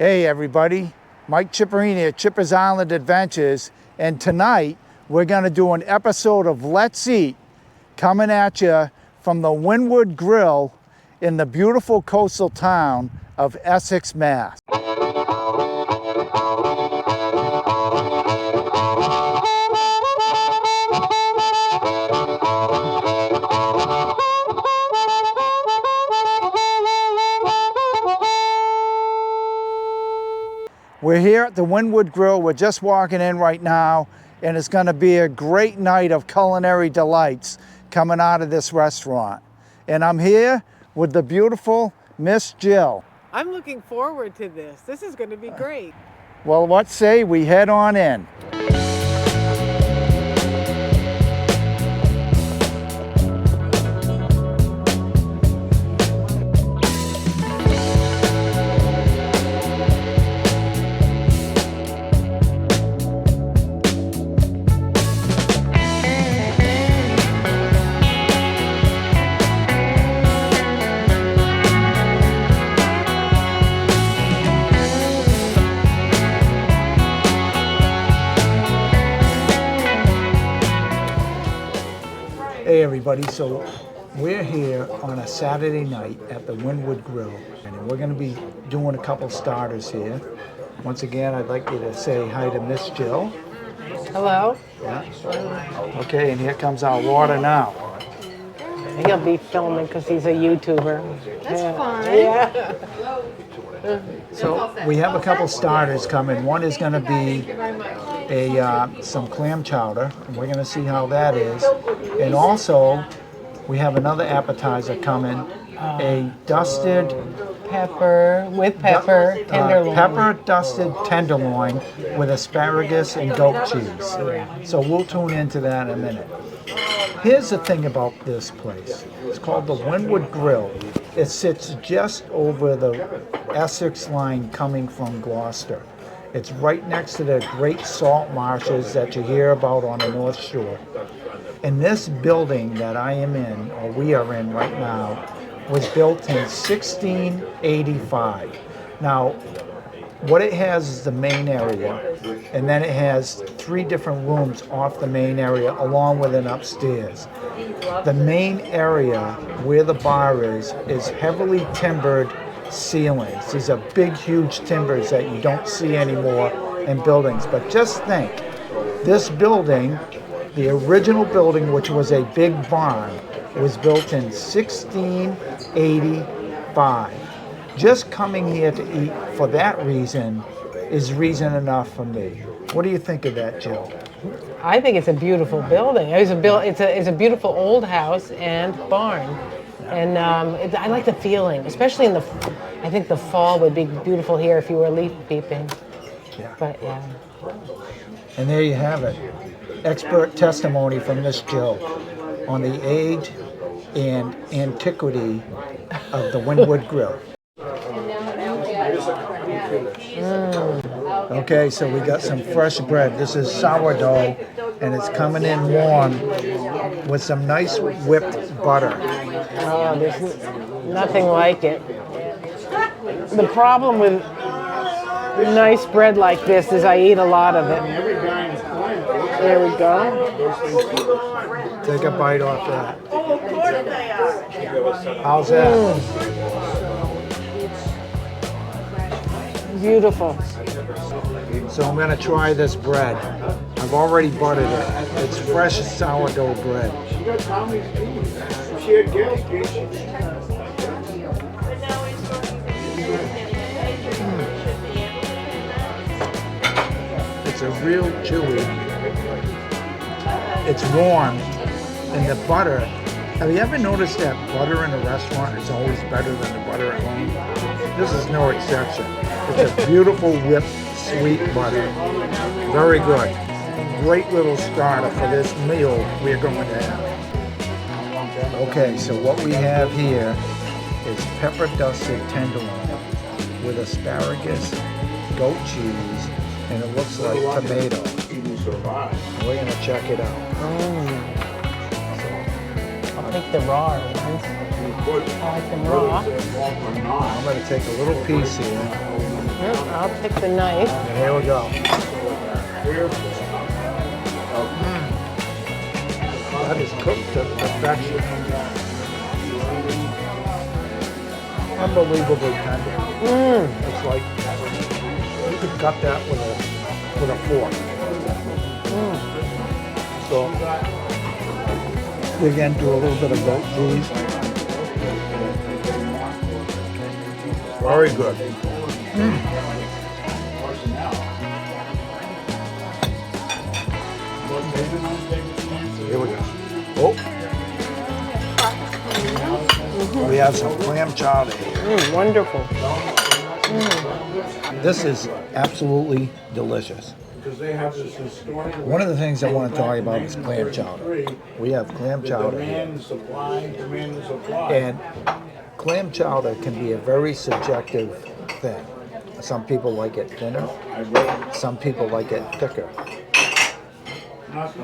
Hey everybody, Mike Chipperine here, Chipper's Island Adventures, and tonight we're going to do an episode of Let's Eat, coming at you from the Windward Grille in the beautiful coastal town of Essex, Mass. We're here at the Windward Grille. We're just walking in right now, and it's going to be a great night of culinary delights coming out of this restaurant. And I'm here with the beautiful Miss Jill. I'm looking forward to this. This is going to be great. Well, what say we head on in? Hey everybody, so we're here on a Saturday night at the Windward Grille, and we're going to be doing a couple starters here. Once again, I'd like you to say hi to Miss Jill. Hello. Yeah. Okay, and here comes our water now. He'll be filming because he's a YouTuber. That's fine. Yeah. So we have a couple starters coming. One is going to be some clam chowder, and we're going to see how that is. And also, we have another appetizer coming, a dusted Pepper tenderloin. pepper dusted tenderloin with asparagus and goat cheese. So we'll tune into that in a minute. Here's the thing about this place. It's called the Windward Grille. It sits just over the Essex line coming from Gloucester. It's right next to the great salt marshes that you hear about on the North Shore. And this building that I am in, or we are in right now, was built in 1685. Now, what it has is the main area, and then it has 3 different rooms off the main area along with an upstairs. The main area where the bar is heavily timbered ceilings. These are big, huge timbers that you don't see anymore in buildings. But just think, this building, the original building, which was a big barn, was built in 1685. Just coming here to eat for that reason is reason enough for me. What do you think of that, Jill? I think it's a beautiful building. It's a beautiful old house and barn. And I like the feeling, especially in I think the fall would be beautiful here if you were leaf peeping. Yeah. But yeah. And there you have it. Expert testimony from Miss Jill on the age and antiquity of the Windward Grille. Okay, so we got some fresh bread. This is sourdough, and it's coming in warm with some nice whipped butter. Oh, there's nothing like it. The problem with nice bread like this is I eat a lot of it. There we go. Take a bite off that. How's that? Beautiful. So I'm going to try this bread. I've already buttered it. It's fresh sourdough bread. It's a real chewy. It's warm, and the butter. Have you ever noticed that butter in a restaurant is always better than the butter at home? This is no exception. It's a beautiful whipped sweet butter. Very good. Great little starter for this meal we're going to have. Okay, so what we have here is pepper dusted tenderloin with asparagus, goat cheese, and it looks like tomato. We're going to check it out. I'll take the raw ones. I like them raw. I'm going to take a little piece here. I I'll take the knife. And here we go. That is cooked to perfection. Unbelievably tender. It's like you could cut that with a fork. So we again do a little bit of goat cheese. Very good. Here we go. Oh. We have some clam chowder here. Wonderful. This is absolutely delicious. One of the things I want to talk about is clam chowder. We have clam chowder here. And clam chowder can be a very subjective thing. Some people like it thinner. Some people like it thicker.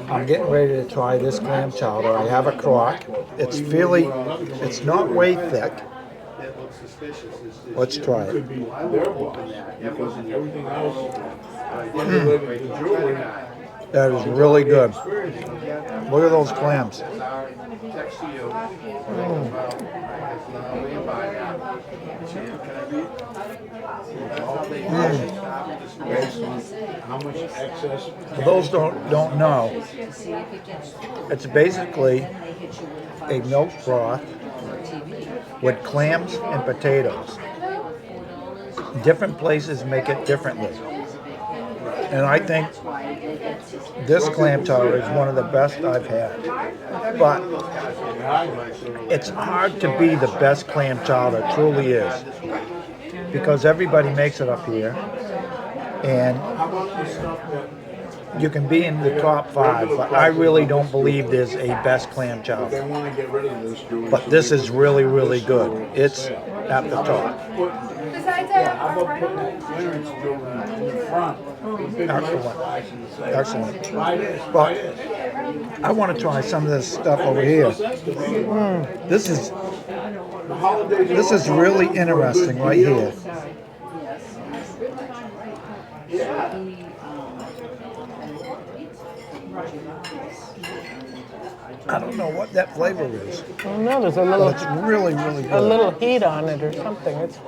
I'm getting ready to try this clam chowder. I have a crock. It's not way thick. Let's try it. That is really good. Look at those clams. For those don't know, it's basically a milk broth with clams and potatoes. Different places make it differently. And I think this clam chowder is one of the best I've had. But it's hard to be the best clam chowder, it truly is. Because everybody makes it up here. And you can be in the top 5, but I really don't believe there's a best clam chowder. But this is really, really good. It's at the top. Excellent. But I want to try some of this stuff over here. This is really interesting right here. I don't know what that flavor is. Oh no, there's a little. It's really, really good. A little heat on it or something. It's.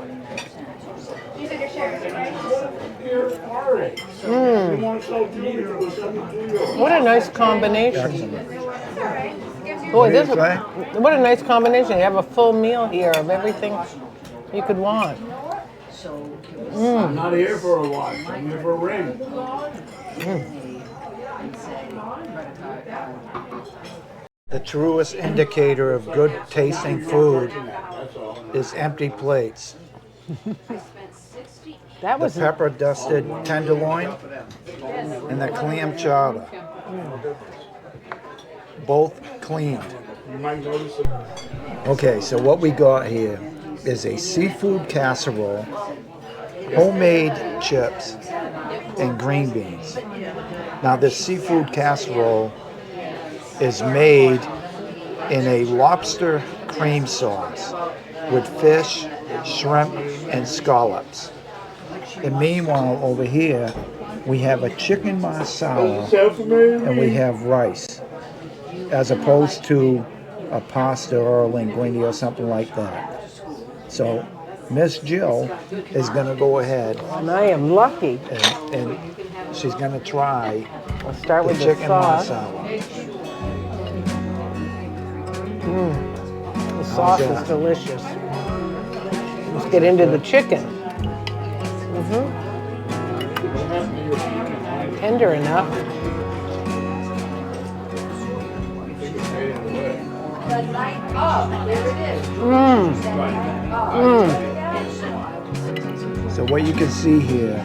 What a nice combination. Boy, what a nice combination. You have a full meal here of everything you could want. I'm not here for a watch. I'm here for a ring. The truest indicator of good tasting food is empty plates. That was the pepper dusted tenderloin and the clam chowder. Both cleaned. Okay, so what we got here is a seafood casserole, homemade chips, and green beans. Now this seafood casserole is made in a lobster cream sauce with fish, shrimp, and scallops. And meanwhile, over here, we have a chicken marsala and we have rice, as opposed to a pasta or a linguine or something like that. So Miss Jill is going to go ahead. And I am lucky. And she's going to try I'll start with the chicken sauce. marsala. The sauce is delicious. Let's get into the chicken. Tender enough. So what you can see here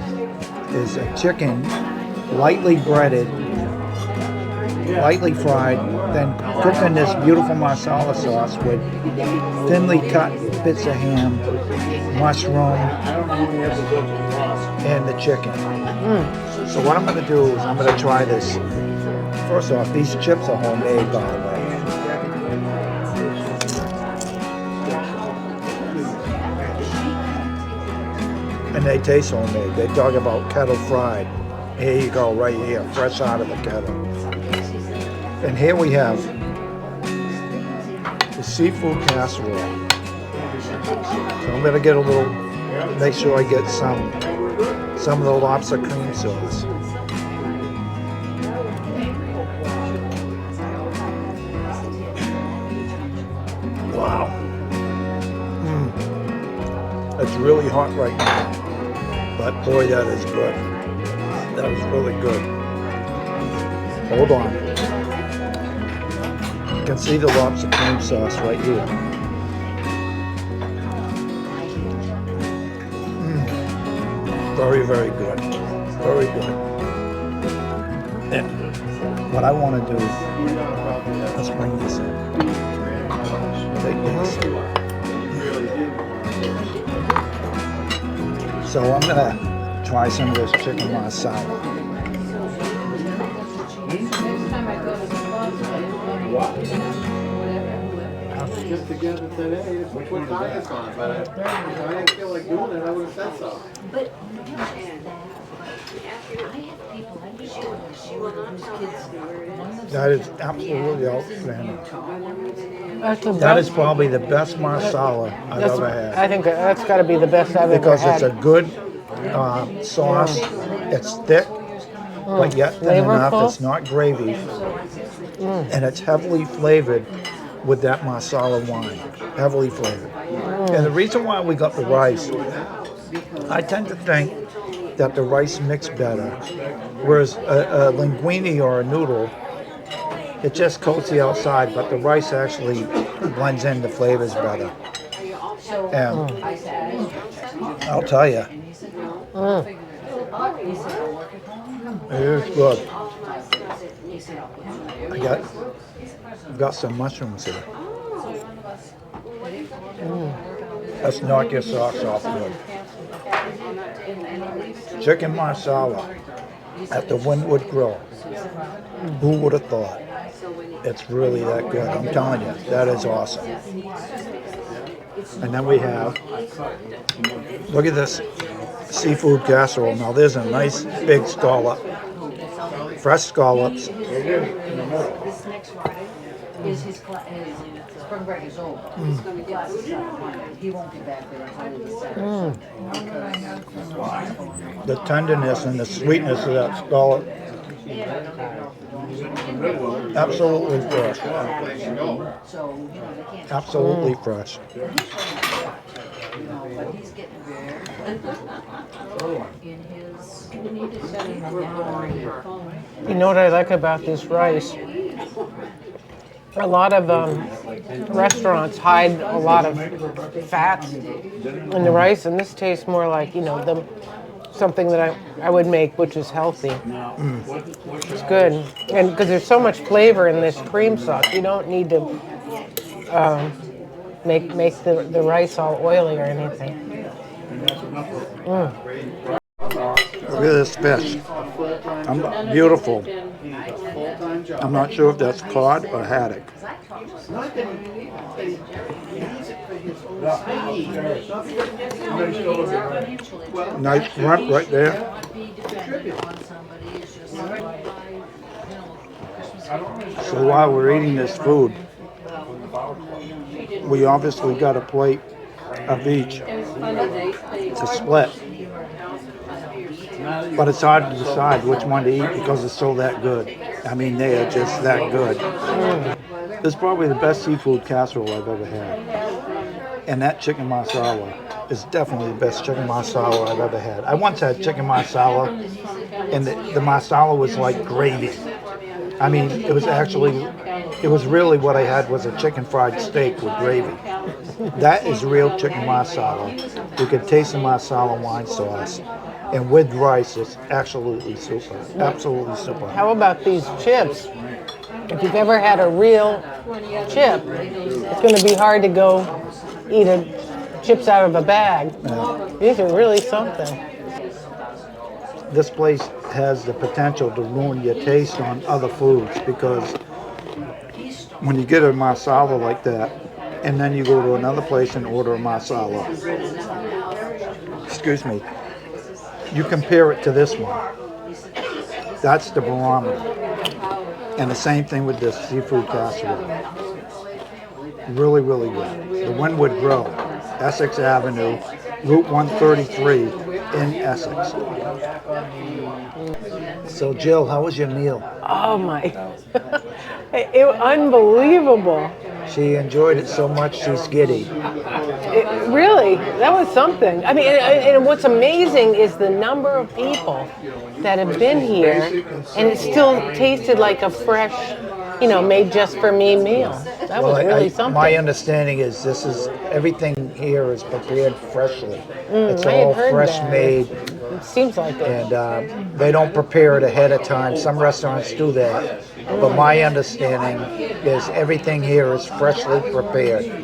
is a chicken lightly breaded, lightly fried, then cooked in this beautiful marsala sauce with thinly cut bits of ham, mushroom, and the chicken. So what I'm going to do is I'm going to try this. First off, these chips are homemade, by the way. And and they taste homemade. They talk about kettle fried. Here you go, right here, fresh out of the kettle. And here we have the seafood casserole. So I'm gonna get a little, make sure I get some of the lobster cream sauce. Wow. It's really hot right now, but boy, that is good. That is really good. Hold on. You can see the lobster cream sauce right here. Very, very good. Very good. And what I want to do, let's bring this in. Take this. So I'm gonna try some of this chicken masala. Just together today, it's put diets on, but I didn't feel like doing it, I would have said so. But That is absolutely outstanding. That's the That best. is probably the best masala I've That's, ever had. I think that's got to be the best I've Because ever it's had. a good sauce. It's thick, but yet thin enough. Flavorful. It's not gravy. And it's heavily flavored with that masala wine. Heavily flavored. And the reason why we got the rice, I tend to think that the rice mixed better. Whereas a linguine or a noodle, it just coats the outside, but the rice actually blends in the flavors better. And I'll tell you, it is good. I've got some mushrooms here. Let's knock your socks off good. Chicken marsala at the Windward Grille. Who would have thought? It's really that good. I'm telling you, that is awesome. And then we have, look at this seafood casserole. Now there's a nice big scallop. Fresh scallops. this next Friday is his spring break is over. He's going to get he won't be back there until the Saturday. The tenderness and the sweetness of that scallop. Absolutely fresh. So, they can't Absolutely fresh. but he's getting there. In his, we need to set him down. You know what I like about this rice? A lot of restaurants hide a lot of fat in the rice, and this tastes more like, something that I would make, which is healthy. It's good, and because there's so much flavor in this cream sauce, you don't need to make the rice all oily or anything. Look at this fish. Beautiful. I'm not sure if that's cod or haddock. Nice shrimp right there. So while we're eating this food, we obviously got a plate of each to split. But it's hard to decide which one to eat because it's so that good. I mean, they are just that good. This is probably the best seafood casserole I've ever had. And that chicken masala is definitely the best chicken masala I've ever had. I once had chicken masala, and the masala was like gravy. I mean, it was really what I had was a chicken fried steak with gravy. That is real chicken masala. You can taste the masala wine sauce. And with rice, it's absolutely super. Absolutely super. How about these chips? If you've ever had a real chip, it's going to be hard to go eat chips out of a bag. Yeah. These are really something. This place has the potential to ruin your taste on other foods because when you get a masala like that, and then you go to another place and order a masala, excuse me, you compare it to this one. That's the barometer. And the same thing with this seafood casserole. Really, really good. The Windward Grille, Essex Avenue, Route 133 in Essex. So Jill, how was your meal? Oh my, unbelievable. She enjoyed it so much she's giddy. Really, that was something. I mean, and what's amazing is the number of people that have been here, and it still tasted like a fresh, made just for me meal. That was really something. My understanding is everything here is prepared freshly. It's I had all heard fresh that. made, It seems like it. and they don't prepare it ahead of time. Some restaurants do that, but my understanding is everything here is freshly prepared.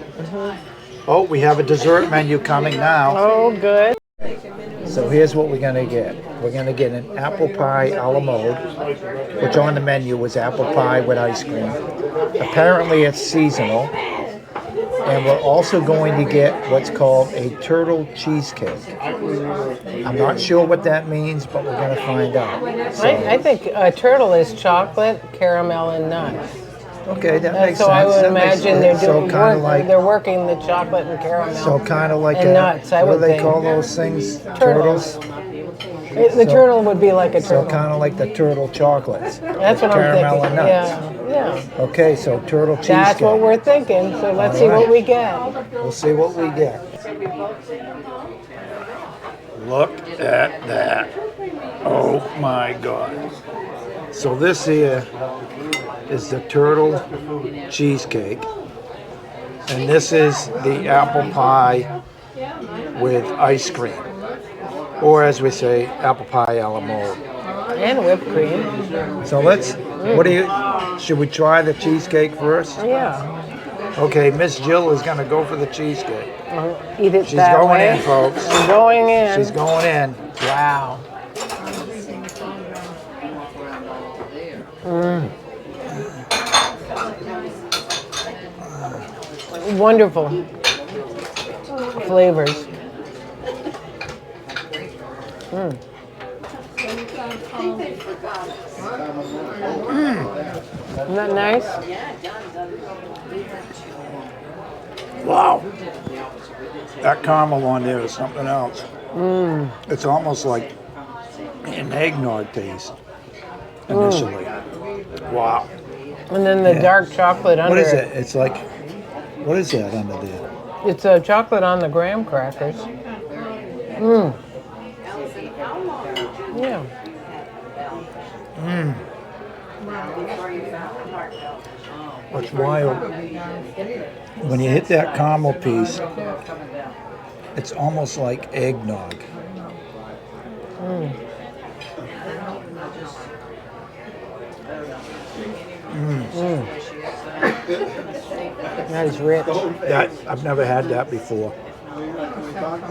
Oh, we have a dessert menu coming now. Oh, good. So here's what we're gonna get. We're gonna get an apple pie a la mode, which on the menu was apple pie with ice cream. Apparently it's seasonal. And we're also going to get what's called a turtle cheesecake. I'm not sure what that means, but we're gonna find out. So, I think a turtle is chocolate, caramel, and nuts. okay, that makes So sense. I would That makes imagine they're sense. So doing kind of work, like, they're working the chocolate and caramel. so kind of like and nuts, I what would do they think. call those things? Turtles. The turtle would be like a So turtle. kind of like the turtle chocolates. That's what I'm caramel thinking. and nuts. Yeah. Okay, so turtle cheesecake. That's what we're thinking. So let's see what we get. We'll see what we get. Look at that. Oh my God. So this here is the turtle cheesecake. And this is the apple pie with ice cream. Or as we say, apple pie a la mode. And whipped cream. So should we try the cheesecake first? Yeah. Okay, Miss Jill is gonna go for the cheesecake. Eat it She's that going way. in, folks. She's going in. She's going in. Wow. Wonderful flavors. Isn't that nice? Wow. That caramel on there is something else. It's almost like an eggnog taste initially. Wow. And then the dark chocolate under What is it? It's like, what is that under there? It's chocolate on the graham crackers. Yeah. What's wild, when you hit that caramel piece, it's almost like eggnog. That is rich. I've never had that before.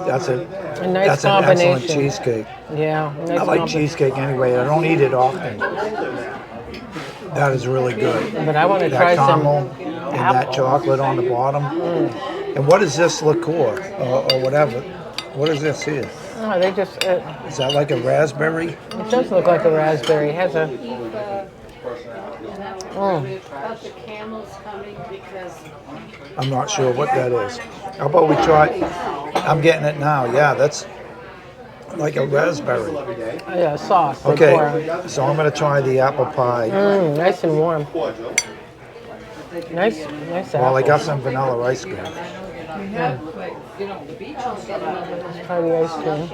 That's A nice an excellent combination. cheesecake. Yeah. Nice I like cheesecake anyway. I don't eat it often. That is really good. But I want to try That some caramel and that chocolate on the bottom. And what is this liqueur or whatever? What is this here? Oh, they just. Is that like a raspberry? It does look like a raspberry. It has a. About the camels coming because I'm not sure what that is. How about we try? I'm getting it now. Yeah, that's like a raspberry. Yeah, sauce. Okay, liqueur. so I'm gonna try the apple pie. Nice and warm. Nice apple. Well, I got some vanilla ice cream. Let's try the ice cream.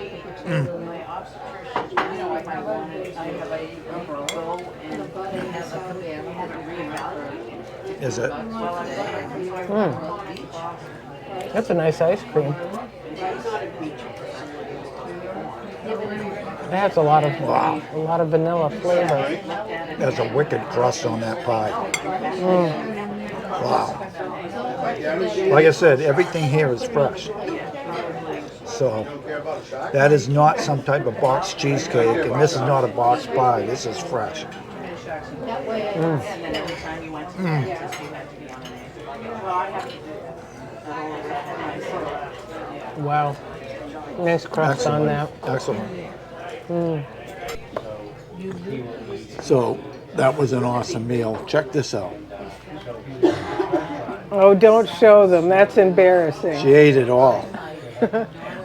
Is it? That's a nice ice cream. It has a lot of vanilla flavor. There's a wicked crust on that pie. Wow. Like I said, everything here is fresh. So that is not some type of box cheesecake, and this is not a box pie. This is fresh. Wow. Nice crust on that. Excellent. So that was an awesome meal. Check this out. Oh, don't show them. That's embarrassing. She ate it all.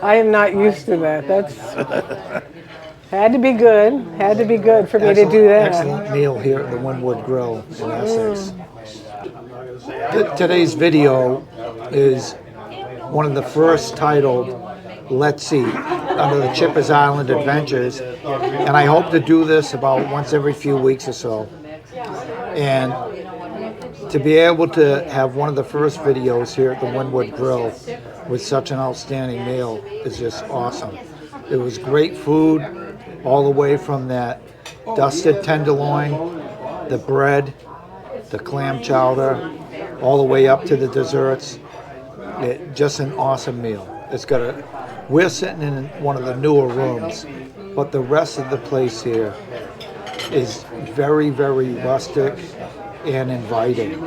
I am not used to that. That's had to be good. Had to be good for me to do that. Excellent meal here at the Windward Grille in Essex. Today's video is one of the first titled Let's Eat under the Chippers Island Adventures, and I hope to do this about once every few weeks or so. And to be able to have one of the first videos here at the Windward Grille with such an outstanding meal is just awesome. It was great food, all the way from that dusted tenderloin, the bread, the clam chowder, all the way up to the desserts. Just an awesome meal. We're sitting in one of the newer rooms, but the rest of the place here is very, very rustic and inviting.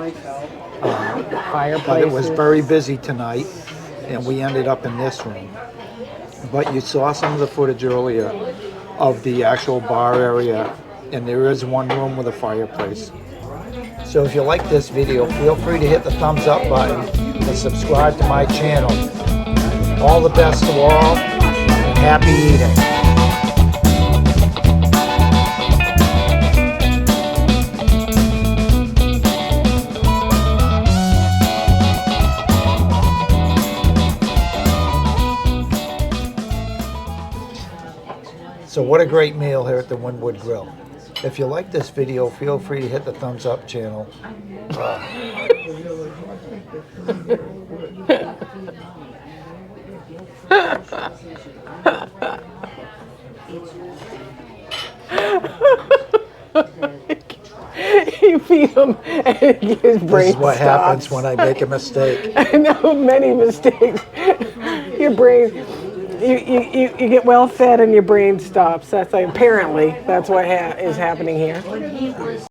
But it was very busy tonight, and we ended up in this room. But you saw some of the footage earlier of the actual bar area, and there is one room with a fireplace. So if you like this video, feel free to hit the thumbs up button and subscribe to my channel. All the best to all, and happy eating. So what a great meal here at the Windward Grille. If you like this video, feel free to hit the thumbs up channel. You feed him and his brain This is what happens stops. when I make a mistake. I know many mistakes. Your brain, you get well fed and your brain stops. That's apparently that's what is happening here.